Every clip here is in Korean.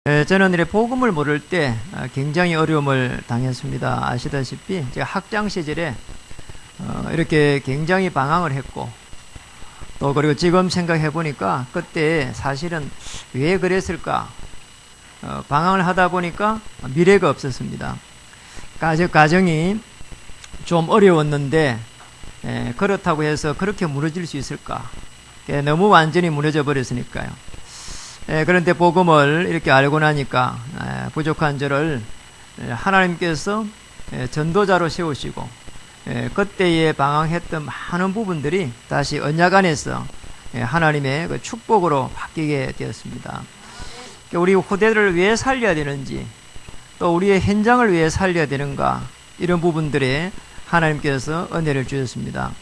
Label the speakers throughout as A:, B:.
A: 저는 이렇게 복음을 모를 때 굉장히 어려움을 당했습니다. 아시다시피 제가 학창 시절에 이렇게 굉장히 방황을 했고, 또 그리고 지금 생각해 보니까 그때 사실은 왜 그랬을까? 방황을 하다 보니까 미래가 없었습니다. 가정이 좀 어려웠는데 그렇다고 해서 그렇게 무너질 수 있을까? 너무 완전히 무너져 버렸으니까요. 그런데 복음을 이렇게 알고 나니까 부족한 저를 하나님께서 전도자로 세우시고, 그때에 방황했던 많은 부분들이 다시 언약 안에서 하나님의 그 축복으로 바뀌게 되었습니다. 우리 후대들을 왜 살려야 되는지, 또 우리의 현장을 왜 살려야 되는가, 이런 부분들에 하나님께서 은혜를 주셨습니다.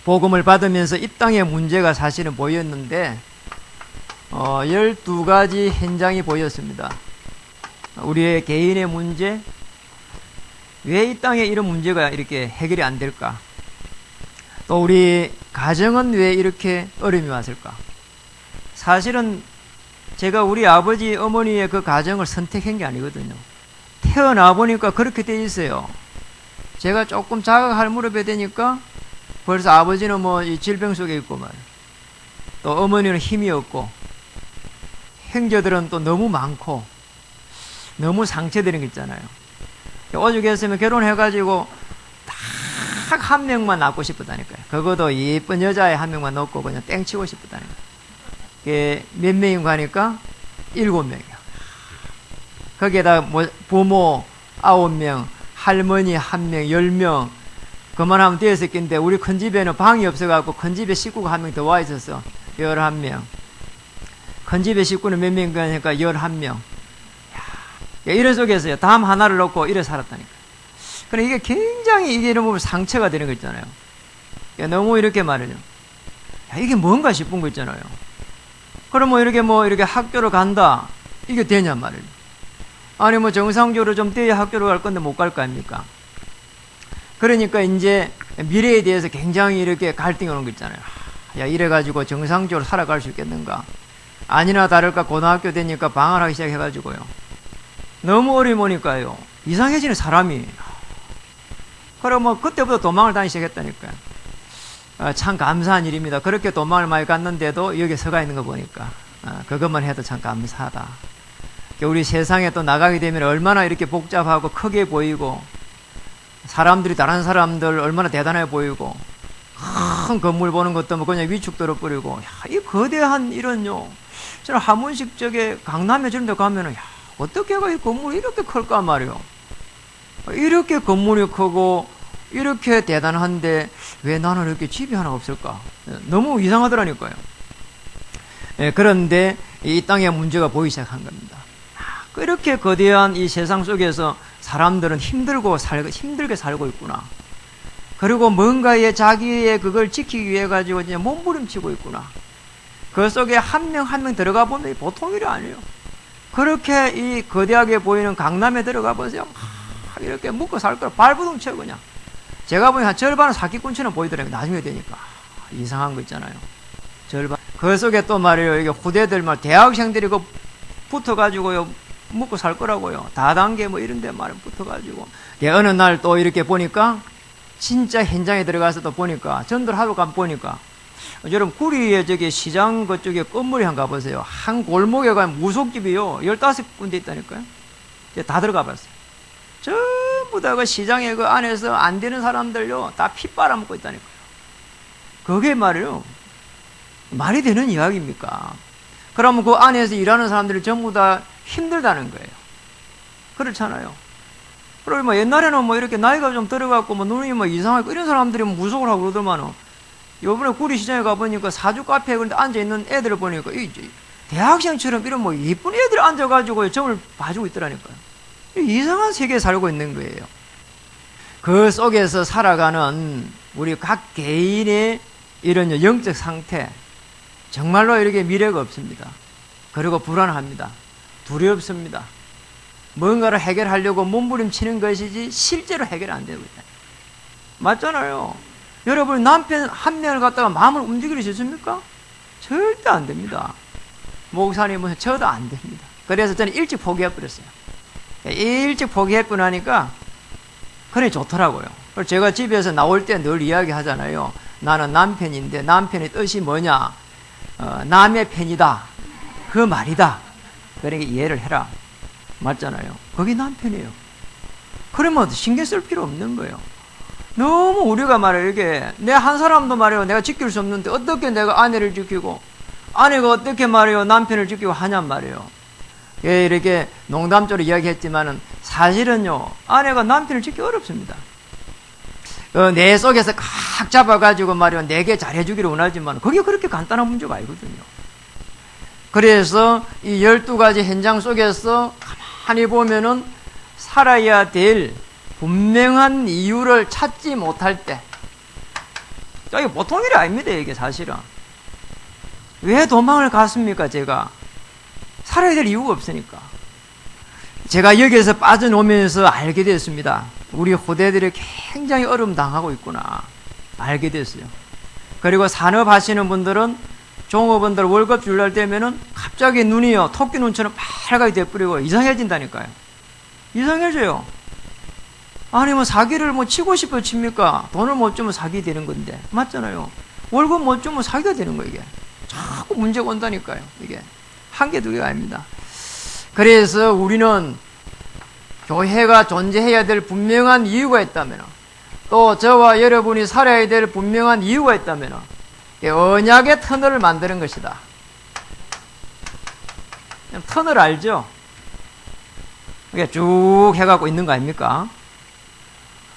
A: 복음을 받으면서 이 땅의 문제가 사실은 보였는데 12가지 현장이 보였습니다. 우리의 개인의 문제, 왜 이 땅에 이런 문제가 이렇게 해결이 안 될까? 또 우리 가정은 왜 이렇게 어려움이 왔을까? 사실은 제가 우리 아버지, 어머니의 그 가정을 선택한 게 아니거든요. 태어나 보니까 그렇게 돼 있어요. 제가 조금 자각할 무렵에 되니까 벌써 아버지는 이 질병 속에 있고 말이에요. 또 어머니는 힘이 없고, 형제들은 또 너무 많고 너무 상처되는 게 있잖아요. 오죽했으면 결혼해가지고 딱 한 명만 낳고 싶었다니까요. 그것도 예쁜 여자애 한 명만 넣고 그냥 땡치고 싶었다니까요. 몇 명인가 하니까 7명이요. 거기에다 부모 9명, 할머니 1명, 10명, 그만하면 6개인데 우리 큰 집에는 방이 없어갖고 큰 집에 식구가 1명 더 와 있었어. 11명. 큰 집의 식구는 몇 명인가 하니까 11명. 이런 속에서요, 담 하나를 놓고 이래 살았다니까. 그래, 이게 굉장히 이런 부분 상처가 되는 거 있잖아요. 너무 이렇게 말이죠. 이게 뭔가 싶은 거 있잖아요. 그럼 이렇게 학교를 간다. 이게 되냔 말이에요. 아니, 정상적으로 좀 돼야 학교를 갈 건데 못 갈 거 아닙니까? 그러니까 이제 미래에 대해서 굉장히 이렇게 갈등이 오는 거 있잖아요. 이래가지고 정상적으로 살아갈 수 있겠는가? 아니나 다를까 고등학교 되니까 방황을 하기 시작해가지고요. 너무 어려이 오니까요. 이상해지는 사람이. 그럼 그때부터 도망을 다니기 시작했다니까요. 참 감사한 일입니다. 그렇게 도망을 많이 갔는데도 여기 서가 있는 거 보니까 그것만 해도 참 감사하다. 우리 세상에 또 나가게 되면 얼마나 이렇게 복잡하고 크게 보이고, 사람들이 다른 사람들 얼마나 대단해 보이고, 큰 건물 보는 것도 그냥 위축들어 버리고, 이 거대한 이런요. 저는 한 번씩 강남에 저런 데 가면은, 어떻게 이 건물이 이렇게 클까 말이요. 이렇게 건물이 크고, 이렇게 대단한데, 왜 나는 이렇게 집이 하나 없을까? 너무 이상하더라니까요. 그런데 이 땅에 문제가 보이기 시작한 겁니다. 이렇게 거대한 이 세상 속에서 사람들은 힘들게 살고 있구나. 그리고 뭔가에 자기의 그걸 지키기 위해 가지고 이제 몸부림치고 있구나. 그 속에 한 명 한 명 들어가 보면 보통 일이 아니에요. 그렇게 이 거대하게 보이는 강남에 들어가 보세요. 이렇게 묶어 살 거라 발버둥 쳐 그냥. 제가 보니 한 절반은 사기꾼처럼 보이더라고요. 나중에 되니까. 이상한 거 있잖아요. 절반. 그 속에 또 말이에요. 이게 후대들 대학생들이 붙어가지고요. 묶고 살 거라고요. 다단계 이런 데 붙어가지고. 어느 날 또 이렇게 보니까 진짜 현장에 들어가서 또 보니까 전도를 하러 보니까 여러분 구리에 시장 그쪽에 건물이 한 가보세요. 한 골목에 가면 무속집이요 15군데 있다니까요. 다 들어가 봤어요. 전부 다 그 시장에 그 안에서 안 되는 사람들요 다 피 빨아먹고 있다니까요. 그게 말이요 말이 되는 이야기입니까? 그러면 그 안에서 일하는 사람들이 전부 다 힘들다는 거예요. 그렇잖아요. 그리고 옛날에는 이렇게 나이가 좀 들어갖고 눈이 이상하고 이런 사람들이 무속을 하고 그러더만은, 요번에 구리시장에 가보니까 사주 카페에 그런데 앉아있는 애들을 보니까 대학생처럼 이런 예쁜 애들이 앉아가지고 점을 봐주고 있더라니까요. 이상한 세계에 살고 있는 거예요. 그 속에서 살아가는 우리 각 개인의 이런 영적 상태, 정말로 이렇게 미래가 없습니다. 그리고 불안합니다. 두렵습니다. 뭔가를 해결하려고 몸부림치는 것이지 실제로 해결이 안 되고 있다. 맞잖아요. 여러분 남편 한 명을 갖다가 마음을 움직일 수 있습니까? 절대 안 됩니다. 목사님은 저도 안 됩니다. 그래서 저는 일찍 포기해버렸어요. 일찍 포기했고 나니까 그래 좋더라고요. 그래서 제가 집에서 나올 때 늘 이야기하잖아요. 나는 남편인데 남편의 뜻이 뭐냐? 남의 편이다. 그 말이다. 그러니까 이해를 해라. 맞잖아요. 그게 남편이에요. 그러면 신경 쓸 필요 없는 거예요. 너무 우리가 말해요. 이게 내 한 사람도 말해요. 내가 지킬 수 없는데 어떻게 내가 아내를 지키고 아내가 어떻게 말해요. 남편을 지키고 하냔 말이에요. 예, 이렇게 농담적으로 이야기했지만은 사실은요. 아내가 남편을 지키기 어렵습니다. 내 속에서 각 잡아가지고 말이요. 내게 잘해주기를 원하지만 그게 그렇게 간단한 문제가 아니거든요. 그래서 이 12가지 현장 속에서 가만히 보면은 살아야 될 분명한 이유를 찾지 못할 때, 이게 보통 일이 아닙니다. 이게 사실은. 왜 도망을 갔습니까? 제가 살아야 될 이유가 없으니까. 제가 여기에서 빠져나오면서 알게 됐습니다. 우리 후대들이 굉장히 어려움 당하고 있구나 알게 됐어요. 그리고 산업하시는 분들은 종업원들 월급 줄 날 되면은 갑자기 눈이요 토끼 눈처럼 빨갛게 돼버리고 이상해진다니까요. 이상해져요. 아니 뭐 사기를 뭐 치고 싶어 칩니까? 돈을 못 주면 사기 되는 건데 맞잖아요. 월급 못 주면 사기가 되는 거예요. 이게 자꾸 문제가 온다니까요. 이게 한 개 두 개가 아닙니다. 그래서 우리는 교회가 존재해야 될 분명한 이유가 있다면, 또 저와 여러분이 살아야 될 분명한 이유가 있다면 언약의 터널을 만드는 것이다. 터널 알죠? 이게 쭉 해갖고 있는 거 아닙니까?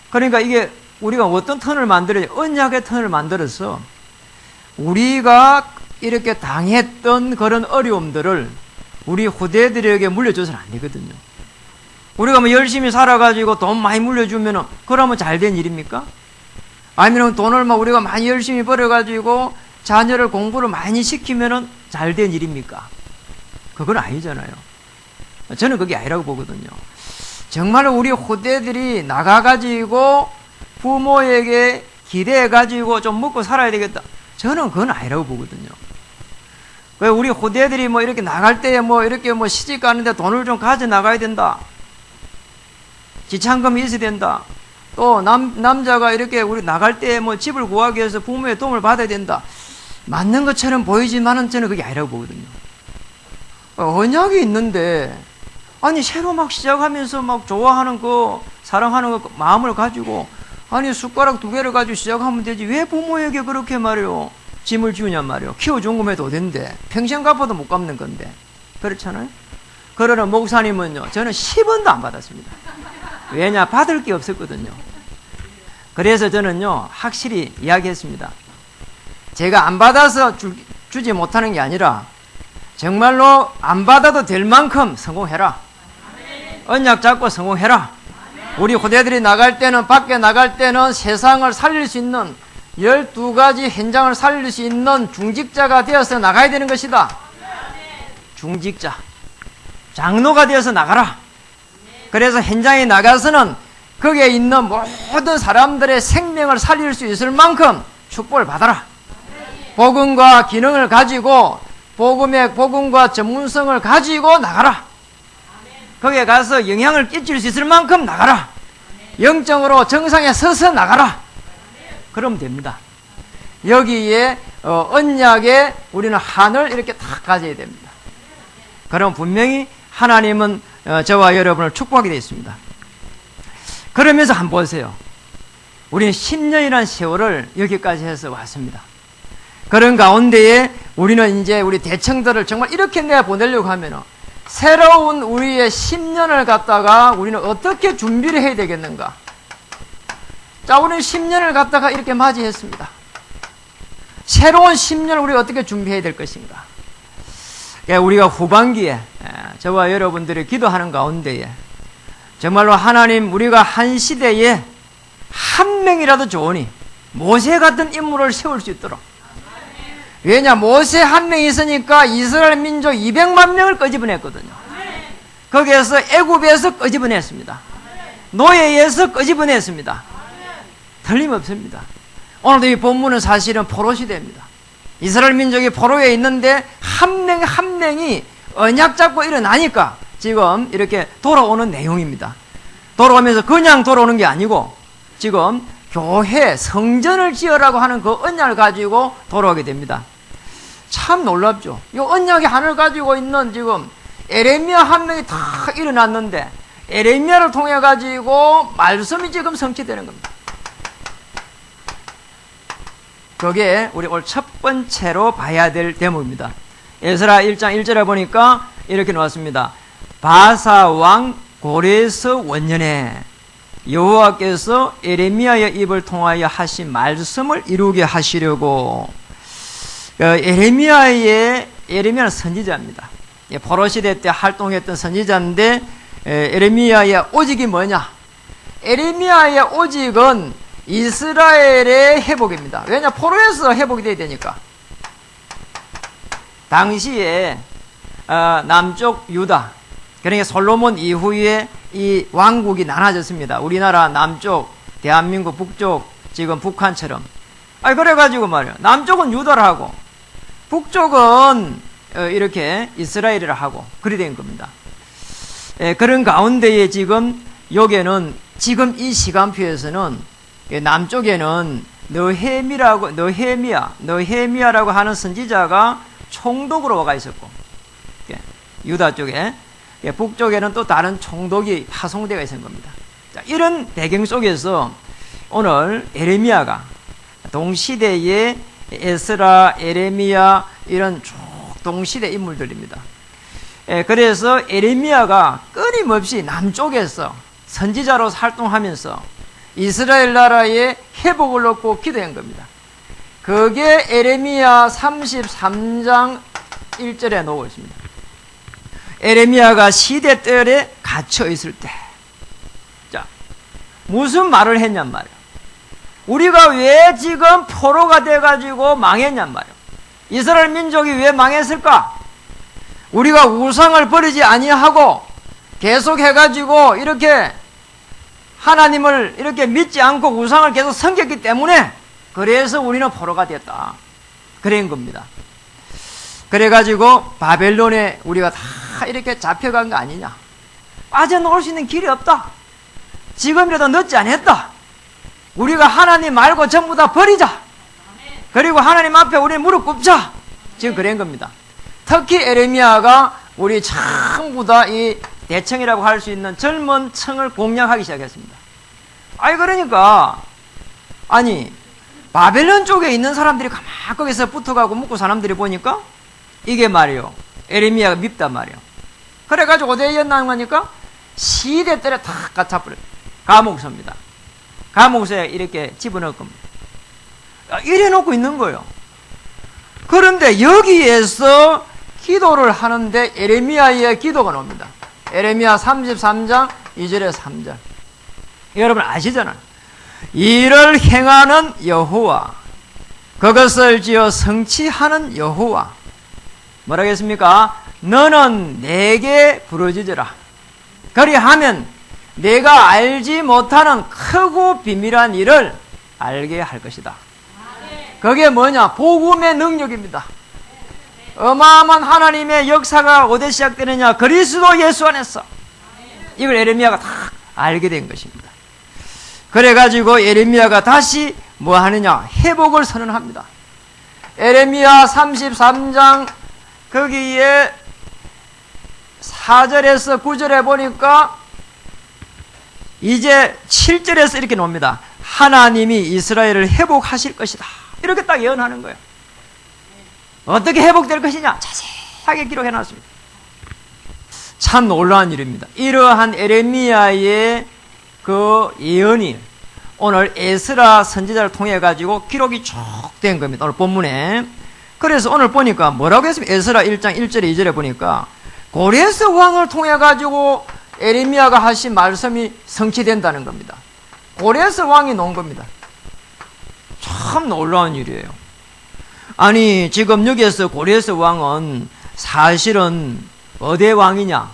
A: 그러니까 이게 우리가 어떤 터널을 만들어야 언약의 터널을 만들어서 우리가 이렇게 당했던 그런 어려움들을 우리 후대들에게 물려줘서는 안 되거든요. 우리가 뭐 열심히 살아가지고 돈 많이 물려주면은 그러면 잘 된 일입니까? 아니면 돈을 막 우리가 많이 열심히 벌어가지고 자녀를 공부를 많이 시키면은 잘 된 일입니까? 그건 아니잖아요. 저는 그게 아니라고 보거든요. 정말 우리 후대들이 나가가지고 부모에게 기대해가지고 좀 먹고 살아야 되겠다. 저는 그건 아니라고 보거든요. 왜 우리 후대들이 뭐 이렇게 나갈 때 뭐 이렇게 뭐 시집 가는데 돈을 좀 가져 나가야 된다. 지참금이 있어야 된다. 또 남자가 이렇게 우리 나갈 때 뭐 집을 구하기 위해서 부모의 도움을 받아야 된다. 맞는 것처럼 보이지만은 저는 그게 아니라고 보거든요. 언약이 있는데 아니 새로 막 시작하면서 막 좋아하는 거 사랑하는 거 마음을 가지고 아니 숟가락 2개를 가지고 시작하면 되지 왜 부모에게 그렇게 말이요 짐을 지우냔 말이요. 키워준 거면 도 된대. 평생 갚아도 못 갚는 건데 그렇잖아요. 그러는 목사님은요 저는 10원도 안 받았습니다. 왜냐 받을 게 없었거든요. 그래서 저는요 확실히 이야기했습니다. 제가 안 받아서 주지 못하는 게 아니라 정말로 안 받아도 될 만큼 성공해라. 언약 잡고 성공해라. 우리 후대들이 나갈 때는 밖에 나갈 때는 세상을 살릴 수 있는 12가지 현장을 살릴 수 있는 중직자가 되어서 나가야 되는 것이다. 중직자 장로가 되어서 나가라. 그래서 현장에 나가서는 거기에 있는 모든 사람들의 생명을 살릴 수 있을 만큼 축복을 받아라. 복음과 기능을 가지고 복음과 전문성을 가지고 나가라. 거기에 가서 영향을 끼칠 수 있을 만큼 나가라. 영적으로 정상에 서서 나가라. 그러면 됩니다. 여기에 언약에 우리는 한을 이렇게 딱 가져야 됩니다. 그럼 분명히 하나님은 저와 여러분을 축복하게 되어 있습니다. 그러면서 한번 보세요. 우리는 10년이라는 세월을 여기까지 해서 왔습니다. 그런 가운데에 우리는 이제 우리 대청들을 정말 이렇게 내보내려고 하면 새로운 우리의 10년을 갖다가 우리는 어떻게 준비를 해야 되겠는가? 자, 우리는 10년을 갖다가 이렇게 맞이했습니다. 새로운 10년을 우리가 어떻게 준비해야 될 것인가? 우리가 후반기에 저와 여러분들이 기도하는 가운데에 정말로 하나님 우리가 한 시대에 한 명이라도 좋으니 모세 같은 인물을 세울 수 있도록. 왜냐 모세 한 명이 있으니까 이스라엘 민족 200만 명을 끄집어냈거든요. 거기에서 애굽에서 끄집어냈습니다. 노예에서 끄집어냈습니다. 틀림없습니다. 오늘도 이 본문은 사실은 포로 시대입니다. 이스라엘 민족이 포로에 있는데 한 명 한 명이 언약 잡고 일어나니까 지금 이렇게 돌아오는 내용입니다. 돌아오면서 그냥 돌아오는 게 아니고 지금 교회 성전을 지으라고 하는 그 언약을 가지고 돌아오게 됩니다. 참 놀랍죠. 이 언약의 한을 가지고 있는 지금 에레미야 한 명이 다 일어났는데 에레미야를 통해 가지고 말씀이 지금 성취되는 겁니다. 그게 우리 오늘 첫 번째로 봐야 될 대목입니다. 에스라 1장 1절에 보니까 이렇게 나왔습니다. 바사 왕 고레스 원년에 여호와께서 에레미야의 입을 통하여 하신 말씀을 이루게 하시려고. 에레미야는 선지자입니다. 포로 시대 때 활동했던 선지자인데 에레미야의 오직이 뭐냐? 에레미야의 오직은 이스라엘의 회복입니다. 왜냐? 포로에서 회복이 돼야 되니까. 당시에 남쪽 유다, 그러니까 솔로몬 이후에 이 왕국이 나눠졌습니다. 우리나라 남쪽, 대한민국 북쪽, 지금 북한처럼. 그래가지고 말이야. 남쪽은 유다를 하고 북쪽은 이렇게 이스라엘이라 하고 그리 된 겁니다. 그런 가운데에 지금 여기에는 지금 이 시간표에서는 남쪽에는 너헤미야라고 하는 선지자가 총독으로 와가 있었고, 유다 쪽에, 북쪽에는 또 다른 총독이 파송되어 있는 겁니다. 자, 이런 배경 속에서 오늘 에레미야가 동시대의 에스라, 에레미야 이런 쭉 동시대 인물들입니다. 그래서 에레미야가 끊임없이 남쪽에서 선지자로 활동하면서 이스라엘 나라의 회복을 놓고 기도한 겁니다. 그게 에레미야 33장 1절에 나오고 있습니다. 에레미야가 시대떨에 갇혀 있을 때, 자, 무슨 말을 했냔 말이에요. 우리가 왜 지금 포로가 돼가지고 망했냔 말이에요. 이스라엘 민족이 왜 망했을까? 우리가 우상을 버리지 아니하고 계속 해가지고 이렇게 하나님을 이렇게 믿지 않고 우상을 계속 섬겼기 때문에 그래서 우리는 포로가 됐다. 그런 겁니다. 그래가지고 바벨론에 우리가 다 이렇게 잡혀간 거 아니냐. 빠져나올 수 있는 길이 없다. 지금이라도 늦지 않았다. 우리가 하나님 말고 전부 다 버리자. 그리고 하나님 앞에 우리 무릎 꿇자. 지금 그런 겁니다. 특히 에레미야가 우리 전부 다 이 대청이라고 할 수 있는 젊은 층을 공략하기 시작했습니다. 그러니까 바벨론 쪽에 있는 사람들이 가만 거기서 붙어가고 묵고 사람들이 보니까 이게 말이요, 에레미야가 밉단 말이요. 그래가지고 어디에 연락하니까 시대떨에 탁 갇혀버려요. 감옥서입니다. 감옥서에 이렇게 집어넣을 겁니다. 이래 놓고 있는 거예요. 그런데 여기에서 기도를 하는데 에레미야의 기도가 나옵니다. 에레미야 33장 2절에 3절. 여러분 아시잖아요. 이를 행하는 여호와, 그것을 지어 성취하는 여호와. 뭐라겠습니까? 너는 내게 부르짖으라. 그리하면 내가 알지 못하는 크고 비밀한 일을 알게 할 것이다. 그게 뭐냐? 복음의 능력입니다. 어마어마한 하나님의 역사가 어디에 시작되느냐? 그리스도 예수 안에서. 이걸 에레미야가 다 알게 된 것입니다. 그래가지고 에레미야가 다시 뭐 하느냐? 회복을 선언합니다. 에레미야 33장 거기에 4절에서 9절에 보니까 이제 7절에서 이렇게 나옵니다. 하나님이 이스라엘을 회복하실 것이다. 이렇게 딱 예언하는 거예요. 어떻게 회복될 것이냐? 자세하게 기록해놨습니다. 참 놀라운 일입니다. 이러한 에레미야의 그 예언이 오늘 에스라 선지자를 통해 가지고 기록이 쭉 된 겁니다. 오늘 본문에. 그래서 오늘 보니까 뭐라고 했습니까? 에스라 1장 1절에 2절에 보니까 고레스 왕을 통해 가지고 에레미야가 하신 말씀이 성취된다는 겁니다. 고레스 왕이 놓은 겁니다. 참 놀라운 일이에요. 지금 여기에서 고레스 왕은 사실은 어디의 왕이냐?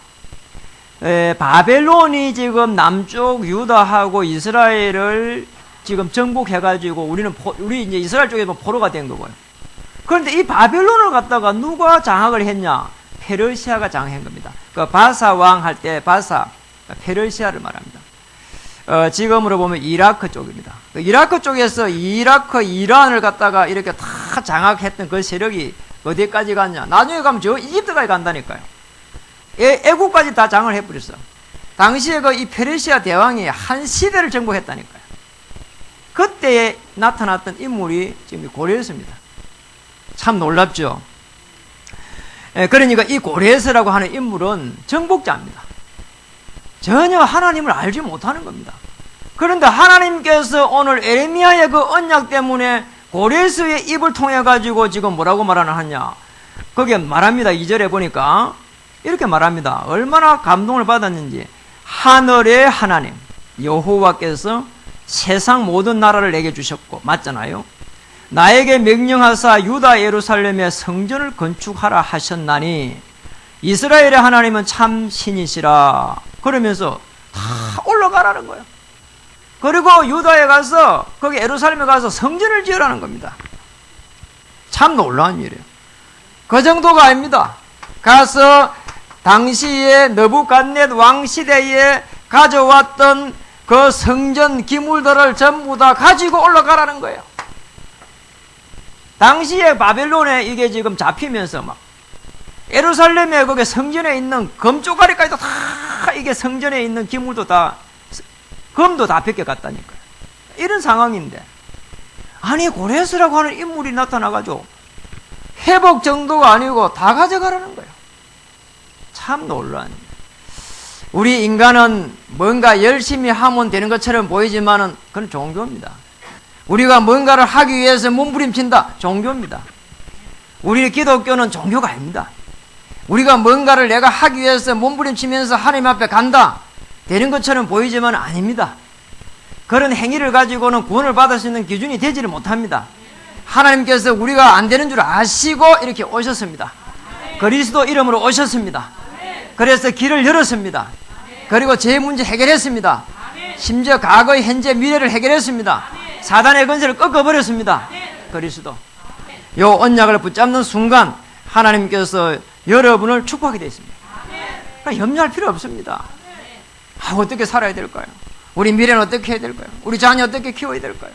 A: 바벨론이 지금 남쪽 유다하고 이스라엘을 지금 정복해가지고 우리 이제 이스라엘 쪽에 포로가 된 거고요. 그런데 이 바벨론을 갖다가 누가 장악을 했냐? 페르시아가 장악한 겁니다. 그 바사 왕 할 때 바사, 페르시아를 말합니다. 지금으로 보면 이라크 쪽입니다. 그 이라크 쪽에서 이라크, 이란을 갖다가 이렇게 다 장악했던 그 세력이 어디까지 갔냐? 나중에 가면 저 이집트까지 간다니까요. 애국까지 다 장을 해버렸어. 당시에 그 이 페르시아 대왕이 한 시대를 정복했다니까요. 그때에 나타났던 인물이 지금 고레스입니다. 참 놀랍죠? 그러니까 이 고레스라고 하는 인물은 정복자입니다. 전혀 하나님을 알지 못하는 겁니다. 그런데 하나님께서 오늘 에레미야의 그 언약 때문에 고레스의 입을 통해 가지고 지금 뭐라고 말하느냐? 거기에 말합니다. 2절에 보니까 이렇게 말합니다. 얼마나 감동을 받았는지. 하늘의 하나님 여호와께서 세상 모든 나라를 내게 주셨고, 맞잖아요. 나에게 명령하사 유다 예루살렘에 성전을 건축하라 하셨나니 이스라엘의 하나님은 참 신이시라. 그러면서 다 올라가라는 거예요. 그리고 유다에 가서, 거기 예루살렘에 가서 성전을 지으라는 겁니다. 참 놀라운 일이에요. 그 정도가 아닙니다. 가서 당시에 느부갓넷 왕 시대에 가져왔던 그 성전 기물들을 전부 다 가지고 올라가라는 거예요. 당시에 바벨론에 이게 지금 잡히면서 막 예루살렘에 거기 성전에 있는 금쪽가리까지도 다 이게 성전에 있는 기물도 다 금도 다 뺏겨갔다니까요. 이런 상황인데, 아니 고레스라고 하는 인물이 나타나가지고 회복 정도가 아니고 다 가져가라는 거예요. 참 놀라운 일이에요. 우리 인간은 뭔가 열심히 하면 되는 것처럼 보이지만은 그건 종교입니다. 우리가 뭔가를 하기 위해서 몸부림친다, 종교입니다. 우리 기독교는 종교가 아닙니다. 우리가 뭔가를 내가 하기 위해서 몸부림치면서 하나님 앞에 간다, 되는 것처럼 보이지만 아닙니다. 그런 행위를 가지고는 구원을 받을 수 있는 기준이 되지를 못합니다. 하나님께서 우리가 안 되는 줄 아시고 이렇게 오셨습니다. 그리스도 이름으로 오셨습니다. 그래서 길을 열었습니다. 그리고 제 문제 해결했습니다. 심지어 과거, 현재, 미래를 해결했습니다. 사단의 권세를 꺾어버렸습니다. 그리스도. 요 언약을 붙잡는 순간 하나님께서 여러분을 축복하게 되어 있습니다. 그러니까 염려할 필요 없습니다. 어떻게 살아야 될까요? 우리 미래는 어떻게 해야 될까요? 우리 자녀 어떻게 키워야 될까요?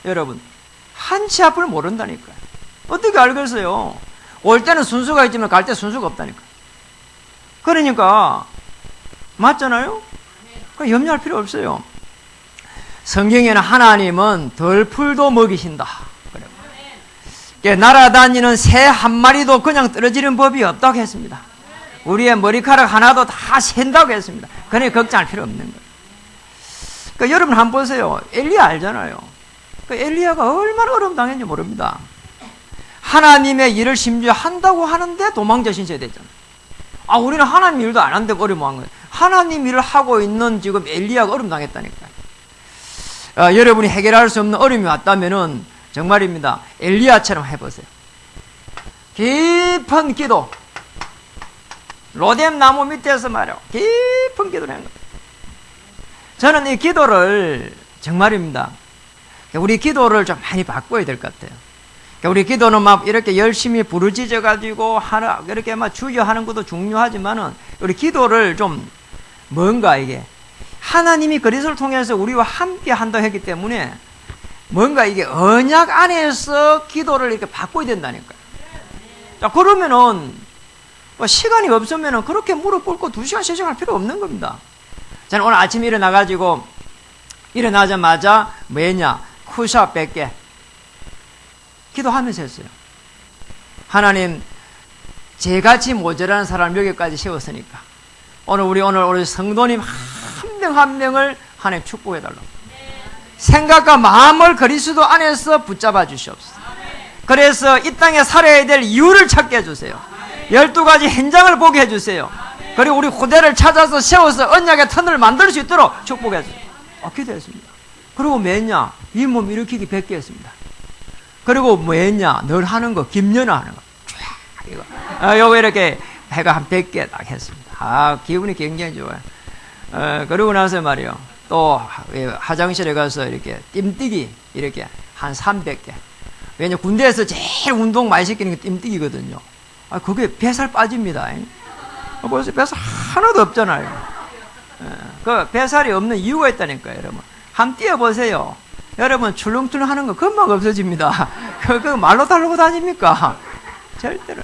A: 여러분, 한치 앞을 모른다니까요. 어떻게 알겠어요? 올 때는 순수가 있지만 갈 때 순수가 없다니까요. 그러니까 맞잖아요? 그러니까 염려할 필요 없어요. 성경에는 하나님은 덜풀도 먹이신다. 그래요. 날아다니는 새 한 마리도 그냥 떨어지는 법이 없다고 했습니다. 우리의 머리카락 하나도 다 샌다고 했습니다. 그러니까 걱정할 필요 없는 거예요. 그러니까 여러분 한번 보세요. 엘리야 알잖아요. 엘리야가 얼마나 어려움 당했는지 모릅니다. 하나님의 일을 심지어 한다고 하는데 도망자 신세야 됐잖아요. 우리는 하나님 일도 안 하는데 어려워한 거예요. 하나님 일을 하고 있는 지금 엘리야가 어려움 당했다니까요. 여러분이 해결할 수 없는 어려움이 왔다면은 정말입니다. 엘리야처럼 해보세요. 깊은 기도. 로뎀 나무 밑에서 말이요. 깊은 기도를 하는 거예요. 저는 이 기도를 정말입니다. 우리 기도를 좀 많이 바꿔야 될 것 같아요. 우리 기도는 막 이렇게 열심히 부르짖어 가지고 이렇게 막 주여하는 것도 중요하지만은 우리 기도를 좀 뭔가 이게 하나님이 그리스도를 통해서 우리와 함께 한다고 했기 때문에 뭔가 이게 언약 안에서 기도를 이렇게 바꿔야 된다니까요. 자, 그러면은 시간이 없으면은 그렇게 무릎 꿇고 2시간, 3시간 할 필요 없는 겁니다. 저는 오늘 아침에 일어나자마자 뭐냐? 푸시업 100개. 기도하면서 했어요. 하나님, 제같이 모자라는 사람을 여기까지 세웠으니까 오늘 성도님 한 명 한 명을 하나님 축복해달라고. 생각과 마음을 그리스도 안에서 붙잡아 주시옵소서. 그래서 이 땅에 살아야 될 이유를 찾게 해주세요. 12가지 현장을 보게 해주세요. 그리고 우리 후대를 찾아서 세워서 언약의 터널을 만들 수 있도록 축복해 주세요. 기도했습니다. 그리고 뭐했냐? 이 몸 일으키기 100개 했습니다. 그리고 뭐했냐? 늘 하는 거, 김연아 하는 거. 쫙, 이거. 요거 이렇게 해가 한 100개 딱 했습니다. 기분이 굉장히 좋아요. 그러고 나서 말이요. 또, 화장실에 가서 이렇게 뜀뛰기, 이렇게 한 300개. 왜냐면 군대에서 제일 운동 많이 시키는 게 뜀뛰기거든요. 그게 뱃살 빠집니다. 벌써 뱃살 하나도 없잖아요. 그 뱃살이 없는 이유가 있다니까요, 여러분. 한번 뛰어보세요. 여러분, 출렁출렁 하는 거 금방 없어집니다. 그거 말로 타려고 다닙니까? 절대로.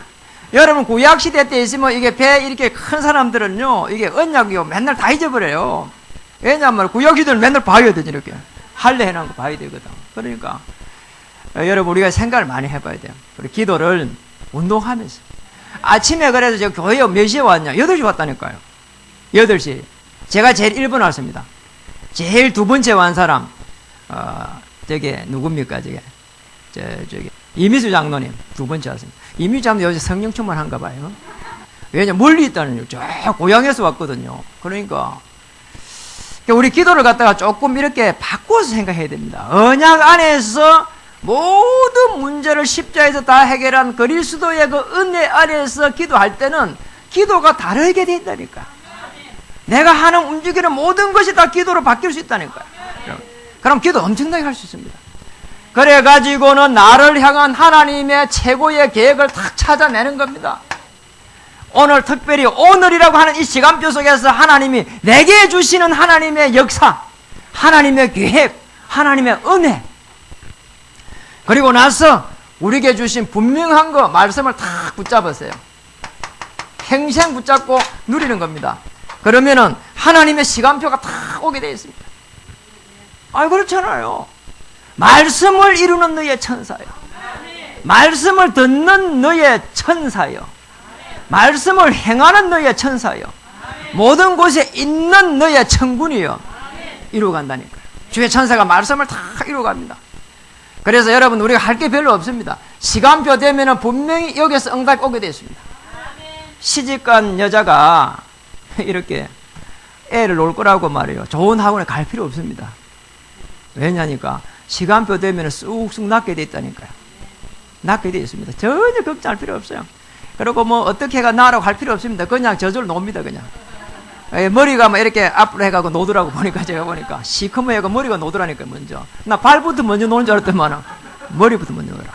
A: 여러분, 구약시대 때 있으면 이게 배 이렇게 큰 사람들은요, 이게 언약이요, 맨날 다 잊어버려요. 왜냐하면 구약시대는 맨날 봐야 되지, 이렇게. 할례 해놓은 거 봐야 되거든. 그러니까, 여러분, 우리가 생각을 많이 해봐야 돼요. 우리 기도를 운동하면서. 아침에 그래서 저 교회 몇 시에 왔냐? 8시 왔다니까요. 8시. 제가 제일 1번 왔습니다. 제일 두 번째 완 사람, 저게, 누굽니까, 저게. 저기, 이미수 장로님, 두 번째 왔습니다. 이미수 장로님 요새 성령 충만한가 봐요. 왜냐면 멀리 있다는요. 저 고향에서 왔거든요. 그러니까, 우리 기도를 갖다가 조금 이렇게 바꿔서 생각해야 됩니다. 언약 안에서 모든 문제를 십자에서 다 해결한 그리스도의 그 은혜 안에서 기도할 때는 기도가 다르게 된다니까. 내가 하는 움직이는 모든 것이 다 기도로 바뀔 수 있다니까요. 그럼 기도 엄청나게 할 수 있습니다. 그래가지고는 나를 향한 하나님의 최고의 계획을 탁 찾아내는 겁니다. 오늘 특별히 오늘이라고 하는 이 시간표 속에서 하나님이 내게 주시는 하나님의 역사, 하나님의 계획, 하나님의 은혜, 그리고 나서 우리에게 주신 분명한 거 말씀을 탁 붙잡으세요. 평생 붙잡고 누리는 겁니다. 그러면은 하나님의 시간표가 탁 오게 되어 있습니다. 그렇잖아요. 말씀을 이루는 너의 천사요. 말씀을 듣는 너의 천사요. 말씀을 행하는 너의 천사요. 모든 곳에 있는 너의 천군이요. 이루어간다니까요. 주의 천사가 말씀을 다 이루어갑니다. 그래서 여러분, 우리가 할 게 별로 없습니다. 시간표 되면은 분명히 여기서 응답이 오게 되어 있습니다. 시집간 여자가 이렇게 애를 놓을 거라고 말이에요. 좋은 학원에 갈 필요 없습니다. 왜냐니까 시간표 되면 쑥쑥 낳게 돼 있다니까요. 낳게 돼 있습니다. 전혀 걱정할 필요 없어요. 그리고 뭐 어떻게 해가 나라고 할 필요 없습니다. 그냥 저절로 놉니다. 그냥 머리가 뭐 이렇게 앞으로 해가고 노더라고 보니까, 제가 보니까 시커먼 애가 머리가 노더라니까. 먼저 나 발부터 먼저 노는 줄 알았더만 머리부터 먼저 노더라.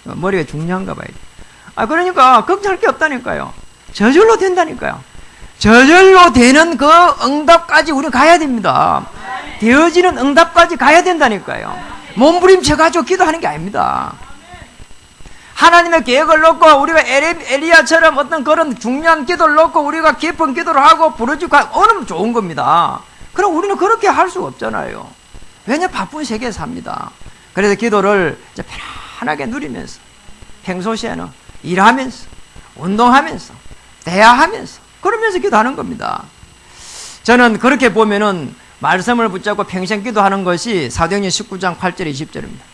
A: 머리가 중요한가 봐요. 그러니까 걱정할 게 없다니까요. 저절로 된다니까요. 저절로 되는 그 응답까지 우리는 가야 됩니다. 되어지는 응답까지 가야 된다니까요. 몸부림쳐가지고 기도하는 게 아닙니다. 하나님의 계획을 놓고 우리가 엘리야처럼 어떤 그런 중요한 기도를 놓고 우리가 깊은 기도를 하고 부르짖고 하면 좋은 겁니다. 그럼 우리는 그렇게 할 수가 없잖아요. 왜냐, 바쁜 세계에 삽니다. 그래서 기도를 이제 편안하게 누리면서 평소시에는 일하면서 운동하면서 대화하면서 그러면서 기도하는 겁니다. 저는 그렇게 보면은 말씀을 붙잡고 평생 기도하는 것이 사도행전 19장 8절 20절입니다.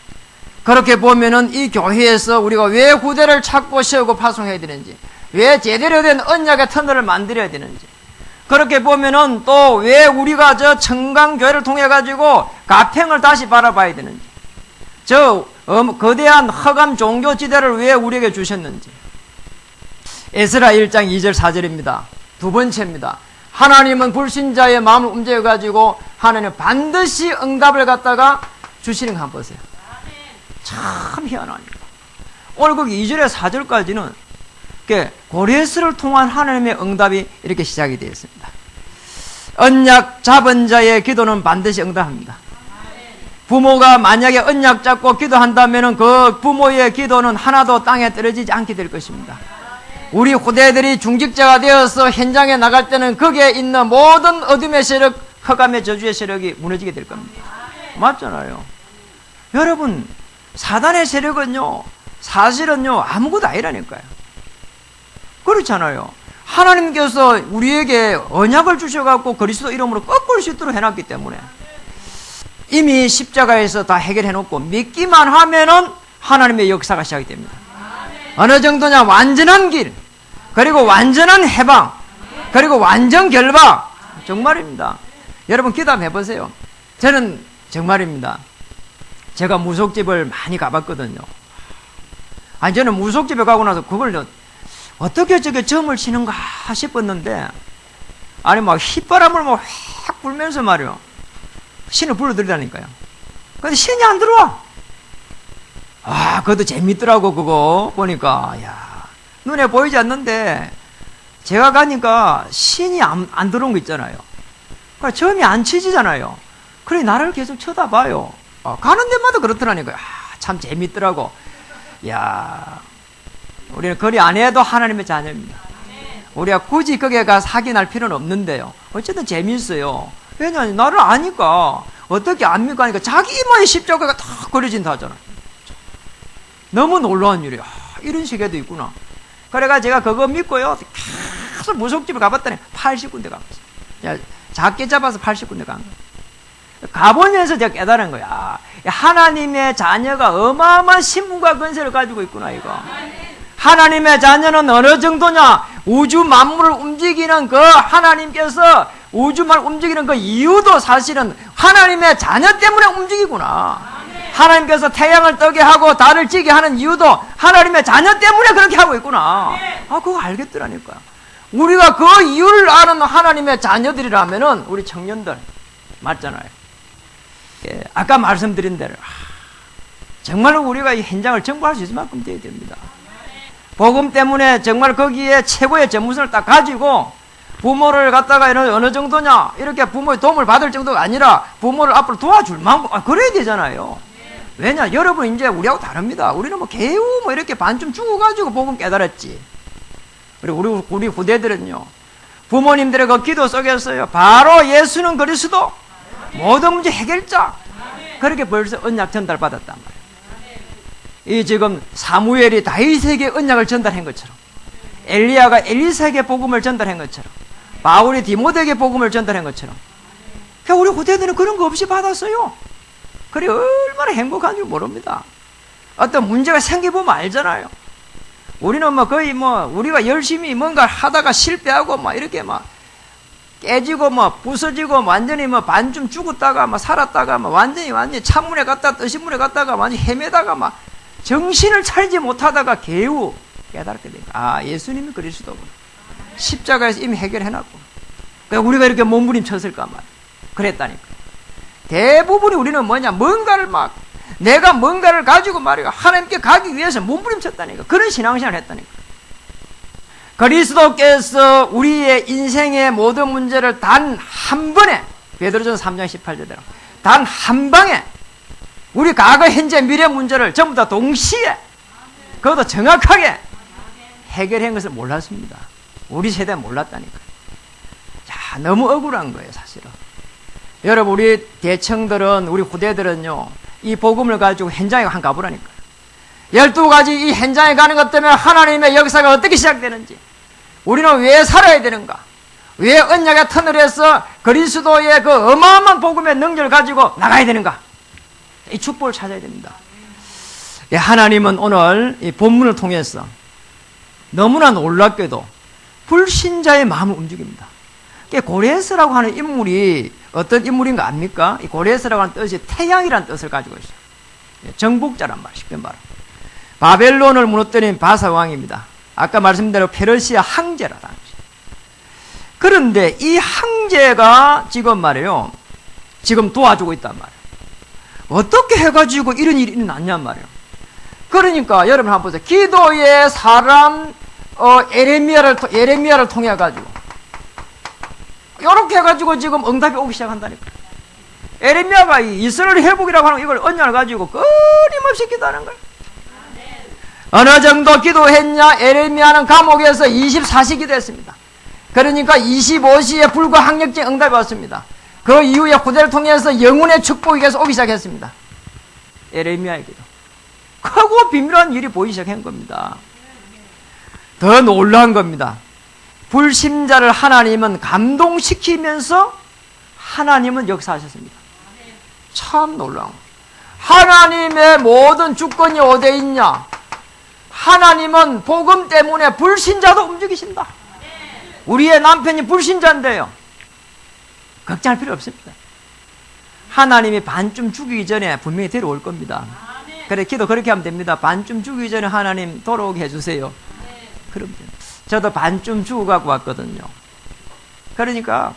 A: 그렇게 보면은 이 교회에서 우리가 왜 후대를 찾고 세우고 파송해야 되는지, 왜 제대로 된 언약의 터널을 만들어야 되는지, 그렇게 보면은 또 왜 우리가 저 청강교회를 통해 가지고 가평을 다시 바라봐야 되는지, 저 거대한 허감 종교지대를 왜 우리에게 주셨는지. 에스라 1장 2절 4절입니다. 두 번째입니다. 하나님은 불신자의 마음을 움직여 가지고 하나님 반드시 응답을 갖다가 주시는 거 한번 보세요. 참 희한합니다. 오늘 거기 2절에 4절까지는 고레스를 통한 하나님의 응답이 이렇게 시작이 되어 있습니다. 언약 잡은 자의 기도는 반드시 응답합니다. 부모가 만약에 언약 잡고 기도한다면 그 부모의 기도는 하나도 땅에 떨어지지 않게 될 것입니다. 우리 후대들이 중직자가 되어서 현장에 나갈 때는 거기에 있는 모든 어둠의 세력, 흑암의 저주의 세력이 무너지게 될 겁니다. 맞잖아요. 여러분, 사단의 세력은요, 사실은요, 아무것도 아니라니까요. 그렇잖아요. 하나님께서 우리에게 언약을 주셔갖고 그리스도 이름으로 꺾을 수 있도록 해놨기 때문에 이미 십자가에서 다 해결해놓고 믿기만 하면은 하나님의 역사가 시작이 됩니다. 어느 정도냐, 완전한 길, 그리고 완전한 해방, 그리고 완전 결박. 정말입니다. 여러분 기도 한번 해보세요. 저는 정말입니다. 제가 무속집을 많이 가봤거든요. 저는 무속집에 가고 나서 그걸 어떻게 저게 점을 치는가 싶었는데, 막 휘바람을 확 불면서 말이요, 신을 불러들이라니까요. 근데 신이 안 들어와. 그것도 재밌더라고, 그거 보니까. 야, 눈에 보이지 않는데 제가 가니까 신이 안 들어온 거 있잖아요. 그러니까 점이 안 치지잖아요. 그래 나를 계속 쳐다봐요. 가는 데마다 그렇더라니까요. 참 재밌더라고. 야, 우리는 거리 안 해도 하나님의 자녀입니다. 우리가 굳이 거기에 가서 확인할 필요는 없는데요. 어쨌든 재미있어요. 왜냐하면 나를 아니까 어떻게 압니까 하니까 자기 이마에 십자가가 탁 그려진다 하잖아요. 너무 놀라운 일이야. 이런 세계도 있구나. 그래가 제가 그거 믿고요. 계속 무속집을 가봤더니 80군데 가봤어요. 작게 잡아서 80군데 간 거예요. 가보면서 제가 깨달은 거야. 하나님의 자녀가 어마어마한 신분과 권세를 가지고 있구나, 이거. 하나님의 자녀는 어느 정도냐? 우주 만물을 움직이는 그 하나님께서 우주만 움직이는 그 이유도 사실은 하나님의 자녀 때문에 움직이구나. 하나님께서 태양을 뜨게 하고 달을 찌게 하는 이유도 하나님의 자녀 때문에 그렇게 하고 있구나. 그거 알겠더라니까요. 우리가 그 이유를 아는 하나님의 자녀들이라면은 우리 청년들 맞잖아요. 아까 말씀드린 대로 정말로 우리가 이 현장을 정복할 수 있을 만큼 되어야 됩니다. 복음 때문에 정말 거기에 최고의 전문성을 딱 가지고 부모를 갖다가 어느 정도냐 이렇게 부모의 도움을 받을 정도가 아니라 부모를 앞으로 도와줄 만큼 그래야 되잖아요. 왜냐 여러분 이제 우리하고 다릅니다. 우리는 뭐 개우 뭐 이렇게 반쯤 죽어가지고 복음 깨달았지. 그리고 우리 후대들은요 부모님들의 그 기도 속에서요 바로 예수는 그리스도 모든 문제 해결자 그렇게 벌써 언약 전달 받았단 말이에요. 이 지금 사무엘이 다윗에게 언약을 전달한 것처럼 엘리야가 엘리사에게 복음을 전달한 것처럼 바울이 디모데에게 복음을 전달한 것처럼 그러니까 우리 후대들은 그런 거 없이 받았어요. 그래 얼마나 행복한 줄 모릅니다. 어떤 문제가 생겨보면 알잖아요. 우리는 뭐 거의 뭐 우리가 열심히 뭔가 하다가 실패하고 막 이렇게 막 깨지고 뭐 부서지고 완전히 뭐 반쯤 죽었다가 막 살았다가 막 완전히 찬물에 갔다 뜨신물에 갔다가 완전히 헤매다가 막 정신을 차리지 못하다가 개우 깨달게 되니까 예수님이 그리스도구나. 십자가에서 이미 해결해놨고 그러니까 우리가 이렇게 몸부림쳤을까 말이야. 그랬다니까. 대부분이 우리는 뭐냐 뭔가를 막 내가 뭔가를 가지고 말이야 하나님께 가기 위해서 몸부림쳤다니까. 그런 신앙생활을 했다니까. 그리스도께서 우리의 인생의 모든 문제를 단 한 번에 베드로전서 3장 18절대로 단 한 방에 우리 과거 현재 미래 문제를 전부 다 동시에 그것도 정확하게 해결한 것을 몰랐습니다. 우리 세대는 몰랐다니까요. 자, 너무 억울한 거예요 사실은. 여러분 우리 대청들은 우리 후대들은요 이 복음을 가지고 현장에 한 가보라니까요. 12가지 이 현장에 가는 것 때문에 하나님의 역사가 어떻게 시작되는지 우리는 왜 살아야 되는가, 왜 언약의 터널에서 그리스도의 그 어마어마한 복음의 능력을 가지고 나가야 되는가, 이 축복을 찾아야 됩니다. 하나님은 오늘 이 본문을 통해서 너무나 놀랍게도 불신자의 마음을 움직입니다. 고레스라고 하는 인물이 어떤 인물인가 압니까? 이 고레스라고 하는 뜻이 태양이라는 뜻을 가지고 있어요. 정복자란 말, 쉽게 말하면. 바벨론을 무너뜨린 바사왕입니다. 아까 말씀대로 페르시아 황제라 당시. 그런데 이 황제가 지금 말이에요. 지금 도와주고 있단 말이에요. 어떻게 해가지고 이런 일이 일어났냔 말이에요. 그러니까 여러분 한번 보세요. 기도의 사람 예레미야를 통해 가지고 이렇게 해가지고 지금 응답이 오기 시작한다니까. 예레미야가 이스라엘 회복이라고 하는 이걸 언약을 가지고 끊임없이 기도하는 거예요. 어느 정도 기도했냐? 예레미야는 감옥에서 24시 기도했습니다. 그러니까 25시에 불가항력적 응답이 왔습니다. 그 이후에 후대를 통해서 영혼의 축복이 계속 오기 시작했습니다. 예레미야의 기도. 크고 비밀한 일이 보이기 시작한 겁니다. 더 놀라운 겁니다. 불신자를 하나님은 감동시키면서 하나님은 역사하셨습니다. 참 놀라운 거예요. 하나님의 모든 주권이 어디에 있냐? 하나님은 복음 때문에 불신자도 움직이신다. 우리의 남편이 불신자인데요. 걱정할 필요 없습니다. 하나님이 반쯤 죽이기 전에 분명히 데려올 겁니다. 그래 기도 그렇게 하면 됩니다. 반쯤 죽이기 전에 하나님 돌아오게 해주세요. 그럼 저도 반쯤 죽어가고 왔거든요. 그러니까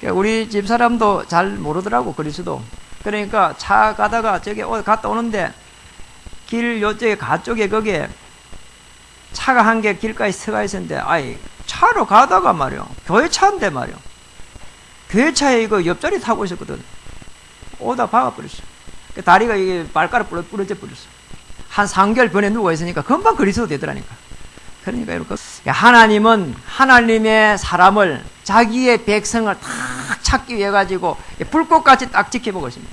A: 우리 집사람도 잘 모르더라고 그리스도. 그러니까 차 가다가 저기 갔다 오는데 길 요쪽에 가쪽에 거기에 차가 한 개 길가에 서가 있었는데, 아이, 차로 가다가 말이요. 교회 차인데 말이요. 교회 차에 이거 옆자리 타고 있었거든. 오다 박아버렸어. 다리가 이게 발가락 부러져 버렸어. 한 3개월 변에 누워 있으니까 금방 그리스도 되더라니까. 그러니까 이렇게 하나님은 하나님의 사람을, 자기의 백성을 딱 찾기 위해 가지고 불꽃같이 딱 지켜보고 있습니다.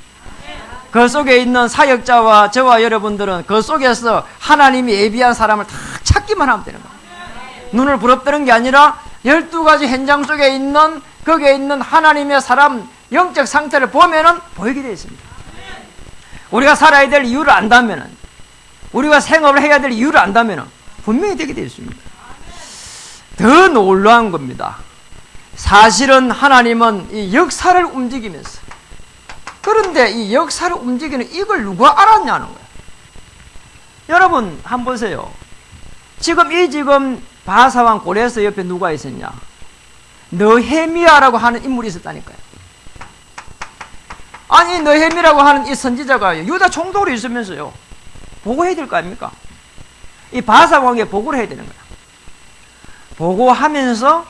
A: 그 속에 있는 사역자와 저와 여러분들은 그 속에서 하나님이 예비한 사람을 다 찾기만 하면 되는 겁니다. 눈을 부릅뜨는 게 아니라 12가지 현장 속에 있는, 거기에 있는 하나님의 사람 영적 상태를 보면은 보이게 되어 있습니다. 우리가 살아야 될 이유를 안다면은, 우리가 생업을 해야 될 이유를 안다면은 분명히 되게 되어 있습니다. 더 놀라운 겁니다. 사실은 하나님은 이 역사를 움직이면서, 그런데 이 역사를 움직이는 이걸 누가 알았냐는 거예요. 여러분 한번 보세요. 지금 바사왕 고레스 옆에 누가 있었냐? 느헤미야라고 하는 인물이 있었다니까요. 아니, 느헤미야라고 하는 이 선지자가 유다 총독으로 있으면서요, 보고해야 될 거 아닙니까? 이 바사왕에 보고를 해야 되는 거야. 보고하면서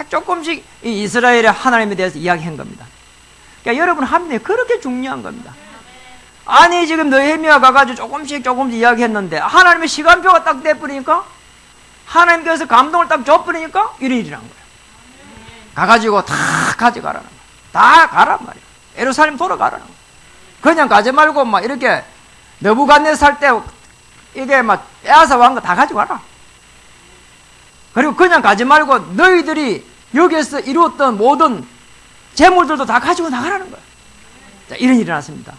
A: 조금씩 이 이스라엘의 하나님에 대해서 이야기한 겁니다. 그러니까 여러분 합리에 그렇게 중요한 겁니다. 아니, 지금 느헤미야 가가지고 조금씩 이야기했는데 하나님의 시간표가 딱 돼버리니까, 하나님께서 감동을 딱 줘버리니까 이런 일이 난 거예요. 가가지고 다 가져가라는 거예요. 다 가란 말이에요. 예루살렘 돌아가라는 거예요. 그냥 가지 말고 막 이렇게 느부갓네살 때 이게 막 빼앗아 왔는 거 다 가져가라. 그리고 그냥 가지 말고 너희들이 여기에서 이루었던 모든 재물들도 다 가지고 나가라는 거예요. 자, 이런 일이 났습니다.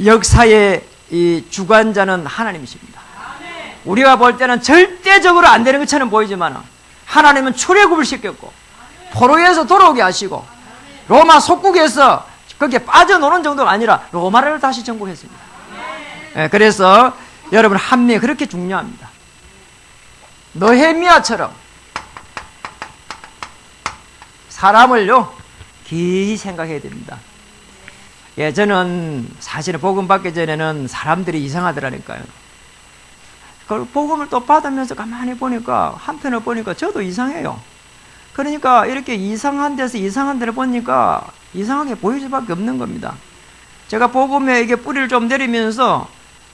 A: 역사의 이 주관자는 하나님이십니다. 우리가 볼 때는 절대적으로 안 되는 것처럼 보이지만 하나님은 출애굽을 시켰고 포로에서 돌아오게 하시고 로마 속국에서 거기에 빠져노는 정도가 아니라 로마를 다시 정복했습니다. 네, 그래서 여러분 합리가 그렇게 중요합니다. 느헤미야처럼 사람을요 깊이 생각해야 됩니다. 예, 저는 사실은 복음 받기 전에는 사람들이 이상하더라니까요. 그 복음을 또 받으면서 가만히 보니까, 한편을 보니까 저도 이상해요. 그러니까 이렇게 이상한 데서 이상한 데를 보니까 이상하게 보일 수밖에 없는 겁니다. 제가 복음에 이게 뿌리를 좀 내리면서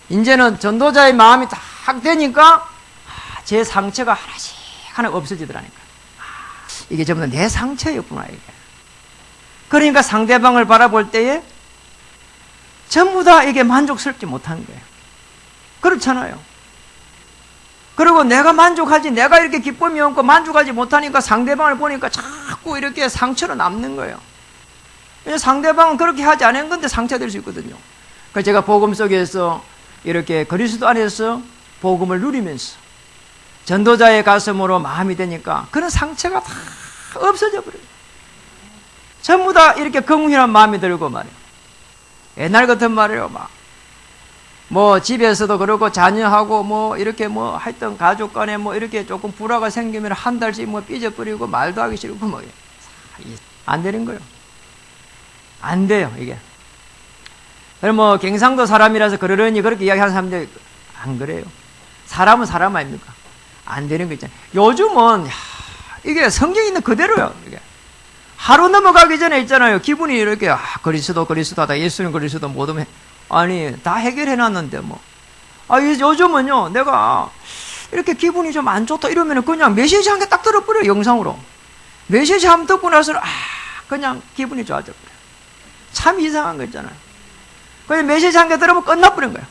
A: 이제는 전도자의 마음이 딱 되니까 제 상처가 하나씩 하나 없어지더라니까. 이게 전부 다 내 상처였구나, 이게. 그러니까 상대방을 바라볼 때에 전부 다 이게 만족스럽지 못한 거예요. 그렇잖아요. 그리고 내가 만족하지, 내가 이렇게 기쁨이 없고 만족하지 못하니까 상대방을 보니까 자꾸 이렇게 상처로 남는 거예요. 상대방은 그렇게 하지 않은 건데 상처될 수 있거든요. 그래서 제가 복음 속에서 이렇게 그리스도 안에서 복음을 누리면서 전도자의 가슴으로 마음이 되니까 그런 상처가 다 없어져 버려요. 전부 다 이렇게 긍휼한 마음이 들고 말이에요. 옛날 같은 말이에요. 뭐 집에서도 그렇고 자녀하고 뭐 이렇게 뭐 하여튼 가족 간에 뭐 이렇게 조금 불화가 생기면 한 달씩 뭐 삐져버리고 말도 하기 싫고 뭐 안 되는 거예요. 안 돼요, 이게. 그럼 뭐 경상도 사람이라서 그러려니 그렇게 이야기하는 사람들 안 그래요. 사람은 사람 아닙니까? 안 되는 거 있잖아요. 요즘은 이게 성경에 있는 그대로요. 이게 하루 넘어가기 전에 있잖아요. 기분이 이렇게 그리스도 하다 예수는 그리스도 모든 아니 다 해결해 놨는데 뭐. 요즘은요 내가 이렇게 기분이 좀 안 좋다 이러면 그냥 메시지 한 개 딱 들어버려요. 영상으로 메시지 한 번 듣고 나서는 그냥 기분이 좋아져 버려요. 참 이상한 거 있잖아요. 그냥 메시지 한 개 들어보면 끝나버린 거예요.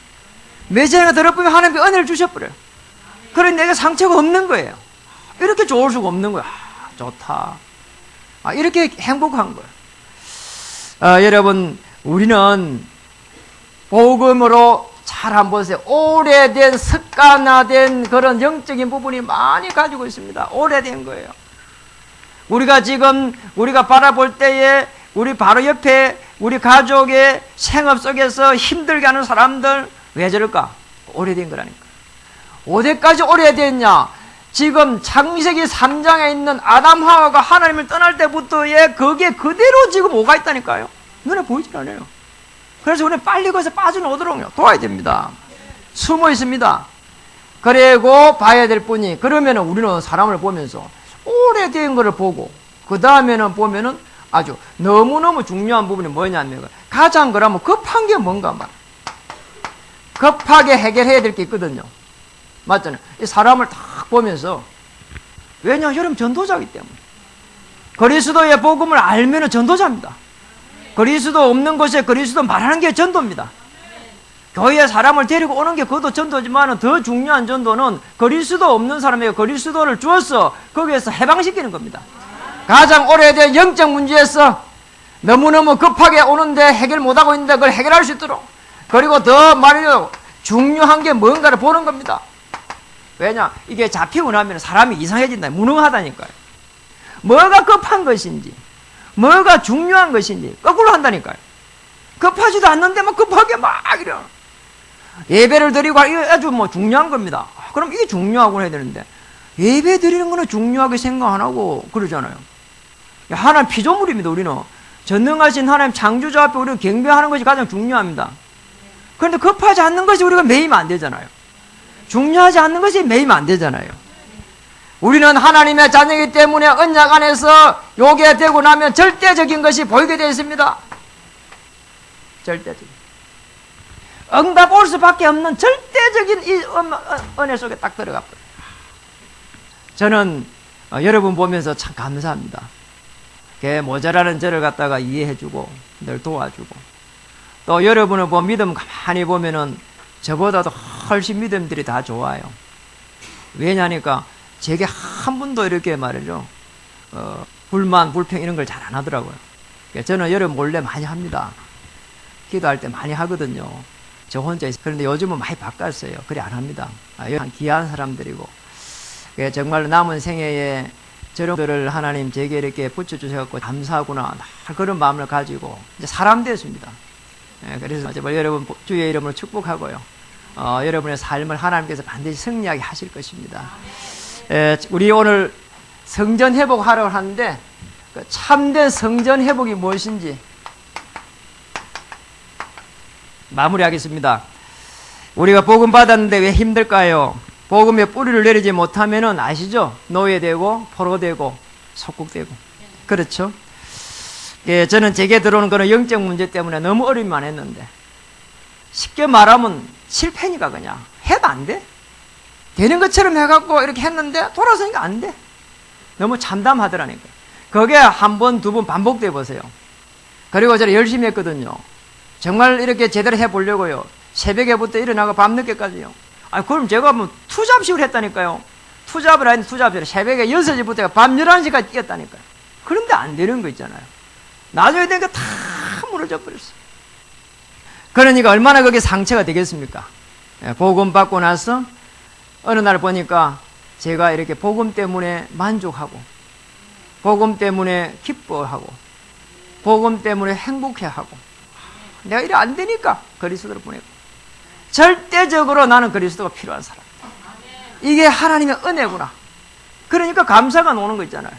A: 메시지 한 개 들어보면 하나님께 은혜를 주셔버려요. 그래 내가 상처가 없는 거예요. 이렇게 좋을 수가 없는 거야. 좋다. 이렇게 행복한 거예요. 여러분 우리는 복음으로 잘 한번 보세요. 오래된 습관화된 그런 영적인 부분이 많이 가지고 있습니다. 오래된 거예요. 우리가 바라볼 때에 우리 바로 옆에 우리 가족의 생업 속에서 힘들게 하는 사람들 왜 저럴까? 오래된 거라니까. 어디까지 오래됐냐? 지금 창세기 3장에 있는 아담 하와가 하나님을 떠날 때부터의 거기에 그대로 지금 오가 있다니까요. 눈에 보이질 않아요. 그래서 우리는 빨리 거기서 빠져나오도록 도와야 됩니다. 숨어 있습니다. 그리고 봐야 될 분이, 그러면은 우리는 사람을 보면서 오래된 거를 보고, 그 다음에는 보면은 아주 너무너무 중요한 부분이 뭐냐면, 가장 그러면 급한 게 뭔가 말. 급하게 해결해야 될 게 있거든요. 맞잖아요. 이 사람을 딱 보면서, 왜냐, 여러분 전도자이기 때문에. 그리스도의 복음을 알면은 전도자입니다. 그리스도 없는 곳에 그리스도 말하는 게 전도입니다. 교회에 사람을 데리고 오는 게 그것도 전도지만 더 중요한 전도는 그리스도 없는 사람에게 그리스도를 주어서 거기에서 해방시키는 겁니다. 가장 오래된 영적 문제에서 너무너무 급하게 오는데 해결 못하고 있는데 그걸 해결할 수 있도록, 그리고 더 말이죠, 중요한 게 뭔가를 보는 겁니다. 왜냐, 이게 잡히고 나면 사람이 이상해진다, 무능하다니까요. 뭐가 급한 것인지, 뭐가 중요한 것인지 거꾸로 한다니까요. 급하지도 않는데 막 급하게 막 이래. 예배를 드리고 이거 아주 뭐 중요한 겁니다. 그럼 이게 중요하고 해야 되는데, 예배 드리는 거는 중요하게 생각 안 하고 그러잖아요. 하나님 피조물입니다. 우리는 전능하신 하나님 창조자 앞에 우리가 경배하는 것이 가장 중요합니다. 그런데 급하지 않는 것이 우리가 매이면 안 되잖아요. 중요하지 않는 것이 매이면 안 되잖아요. 우리는 하나님의 자녀이기 때문에 언약 안에서 요게 되고 나면 절대적인 것이 보이게 되어 있습니다. 절대적인. 응답 올 수밖에 없는 절대적인 이 은혜 속에 딱 들어가 버려요. 저는 여러분 보면서 참 감사합니다. 모자라는 저를 갖다가 이해해주고 늘 도와주고, 또 여러분을 믿음 가만히 보면은 저보다도 훨씬 믿음들이 다 좋아요. 왜냐니까 제게 한 분도 이렇게 말이죠, 불만, 불평 이런 걸 잘 안 하더라고요. 저는 여러분 몰래 많이 합니다. 기도할 때 많이 하거든요. 저 혼자 있어요. 그런데 요즘은 많이 바꿨어요. 그래 안 합니다. 귀한 사람들이고, 정말 남은 생애에 저런 분들을 하나님 제게 이렇게 붙여주셔서 감사하구나, 그런 마음을 가지고 이제 사람 됐습니다. 그래서 제발 여러분 주의 이름으로 축복하고요, 여러분의 삶을 하나님께서 반드시 승리하게 하실 것입니다. 우리 오늘 성전 회복하러 하는데, 참된 성전 회복이 무엇인지 마무리하겠습니다. 우리가 복음 받았는데 왜 힘들까요? 복음의 뿌리를 내리지 못하면은 아시죠? 노예되고 포로되고 속국되고. 그렇죠? 저는 제게 들어오는 그런 영적 문제 때문에 너무 어렵기만 했는데, 쉽게 말하면 실패니까 그냥 해도 안 돼. 되는 것처럼 해갖고 이렇게 했는데 돌아서니까 안 돼. 너무 참담하더라니까. 그게 한 번, 두 번 반복돼 보세요. 그리고 제가 열심히 했거든요. 정말 이렇게 제대로 해보려고요. 새벽에부터 일어나고 밤늦게까지요. 그럼 제가 뭐 투잡식을 했다니까요. 투잡을 하는데 투잡을 새벽에 6시부터 밤 11시까지 뛰었다니까요. 그런데 안 되는 거 있잖아요. 나중에 되니까 다 무너져 버렸어. 그러니까 얼마나 그게 상처가 되겠습니까? 복음 받고 나서 어느 날 보니까 제가 이렇게 복음 때문에 만족하고, 복음 때문에 기뻐하고, 복음 때문에 행복해하고, 내가 이래 안 되니까 그리스도를 보내고, 절대적으로 나는 그리스도가 필요한 사람. 이게 하나님의 은혜구나. 그러니까 감사가 오는 거 있잖아요.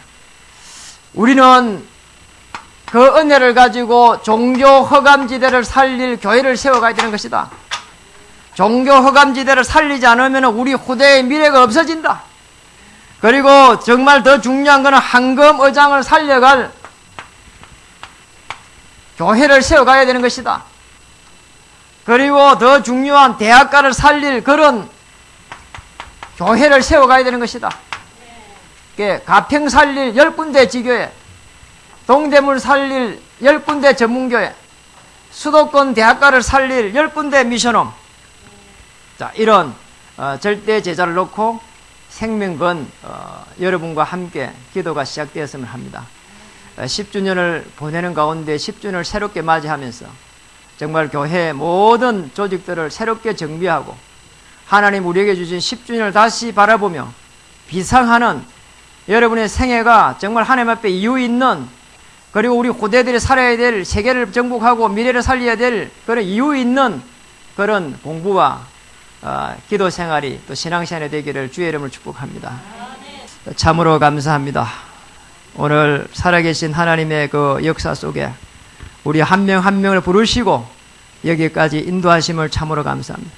A: 우리는 그 은혜를 가지고 종교 허감지대를 살릴 교회를 세워가야 되는 것이다. 종교 허감지대를 살리지 않으면 우리 후대의 미래가 없어진다. 그리고 정말 더 중요한 것은 황금의장을 살려갈 교회를 세워가야 되는 것이다. 그리고 더 중요한 대학가를 살릴 그런 교회를 세워가야 되는 것이다. 가평 살릴 10군데 지교회, 동대문 살릴 10군데 전문교회, 수도권 대학가를 살릴 10군데 미션홈. 자, 이런 절대 제자를 놓고 생명건 여러분과 함께 기도가 시작되었으면 합니다. 10주년을 보내는 가운데 10주년을 새롭게 맞이하면서 정말 교회 모든 조직들을 새롭게 정비하고 하나님 우리에게 주신 10주년을 다시 바라보며 비상하는 여러분의 생애가 정말 하나님 앞에 이유 있는, 그리고 우리 후대들이 살아야 될, 세계를 정복하고 미래를 살려야 될 그런 이유 있는 그런 공부와 기도 생활이 또 신앙생활이 되기를 주의 이름을 축복합니다. 참으로 감사합니다. 오늘 살아계신 하나님의 그 역사 속에 우리 한 명 한 명을 부르시고 여기까지 인도하심을 참으로 감사합니다.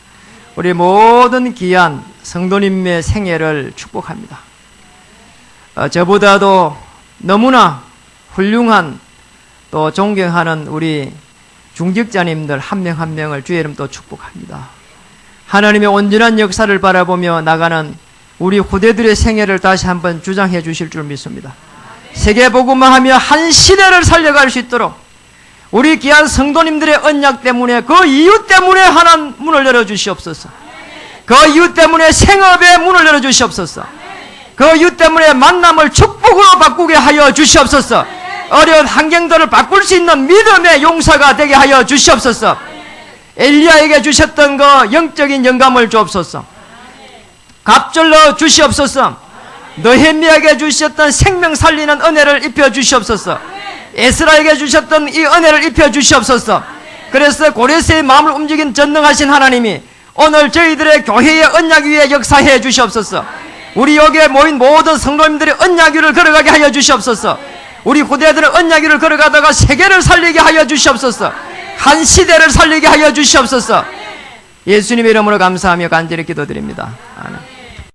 A: 우리 모든 귀한 성도님의 생애를 축복합니다. 저보다도 너무나 훌륭한 또 존경하는 우리 중직자님들 한 명 한 명을 주의 이름 또 축복합니다. 하나님의 온전한 역사를 바라보며 나가는 우리 후대들의 생애를 다시 한번 주장해 주실 줄 믿습니다. 세계복음화 하며 한 시대를 살려갈 수 있도록 우리 귀한 성도님들의 언약 때문에, 그 이유 때문에 하나님 문을 열어주시옵소서. 그 이유 때문에 생업의 문을 열어주시옵소서. 그 이유 때문에 만남을 축복으로 바꾸게 하여 주시옵소서. 어려운 환경들을 바꿀 수 있는 믿음의 용사가 되게 하여 주시옵소서. 엘리야에게 주셨던 그 영적인 영감을 주옵소서. 갑절로 주시옵소서. 느헤미야에게 주셨던 생명 살리는 은혜를 입혀 주시옵소서. 에스라에게 주셨던 이 은혜를 입혀 주시옵소서. 그래서 고레스의 마음을 움직인 전능하신 하나님이 오늘 저희들의 교회의 언약 위에 역사해 주시옵소서. 우리 여기에 모인 모든 성도님들의 언약 위를 걸어가게 하여 주시옵소서. 우리 후대들의 언약 위를 걸어가다가 세계를 살리게 하여 주시옵소서. 한 시대를 살리게 하여 주시옵소서. 예수님의 이름으로 감사하며 간절히 기도드립니다. 아멘.